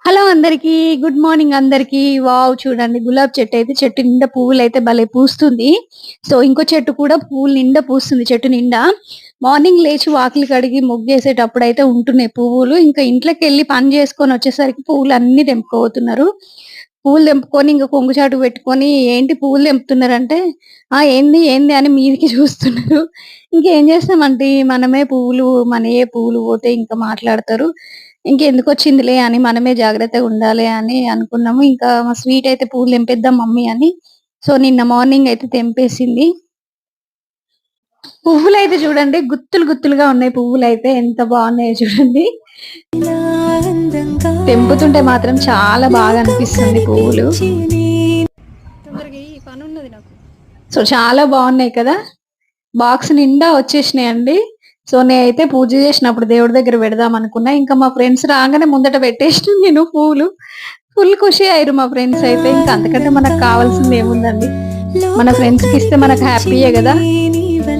Hello అందరికి. Good morning అందరికి. Wow! చూడండి గులాబీ చెట్టు అయితే చెట్టు నిండా పువ్వులైతే భలే పూస్తుంది. సో, ఇంకో చెట్టు కూడా పువ్వులు నిండా పూస్తుంది చెట్టు నిండా. మార్నింగ్ లేచి వాకిలి కడిగి ముగ్గేసేటప్పుడైతే ఉంటున్నాయి పువ్వులు. ఇంకా ఇంట్లోకెళ్ళి పని చేసుకొని వచ్చేసరికి పువ్వులన్నీ తెంపుకోపోతున్నారు. పువ్వులు తెంపుకొని ఇంక కొంగు చాటుకు పెట్టుకొని ఏంటి పువ్వులు తెంపుతున్నారంటే, "ఆ! ఏంది? ఏంది?" అని మీదికి చూస్తున్నారు. ఇంకేం చేస్తామండి మనమే పువ్వులు మనయే పువ్వులు పోతే ఇంకా మాట్లాడతారు. ఇంకెందుకొచ్చిందిలే అని మనమే జాగ్రత్తగుండాలి అని అనుకున్నాము. ఇంకా మా స్వీట్ అయితే పువ్వులు తెంపేద్దాం మమ్మీ అని. సో, నిన్న మార్నింగ్ అయితే తెంపేసింది. పువ్వులైతే చూడండి గుత్తులు గుత్తులుగా ఉన్నాయి పువ్వులైతే ఎంత బాగున్నాయో చూడండి. తెంపుతుంటే మాత్రం చాలా బాగా అనిపిస్తుంది పువ్వులు. తొందరగా ఈ పనున్నది నాకు. సో, చాలా బాగున్నాయి కదా! బాక్స్ నిండా వచ్చేసినాయండి. సో, నేనైతే పూజ చేసినప్పుడు దేవుడి దగ్గర పెడదాం అనుకున్నా. ఇంకా మా ఫ్రెండ్స్ రాంగానే ముందట పెట్టేసినా నేను పూలు. ఫుల్ ఖుషి అయ్యిర్రు మా ఫ్రెండ్స్ అయితే. ఇంక అంతకంటే మనకు కావాల్సింది ఏముందండి. మన ఫ్రెండ్స్‌కి ఇస్తే మనకు హ్యాపీయే గదా!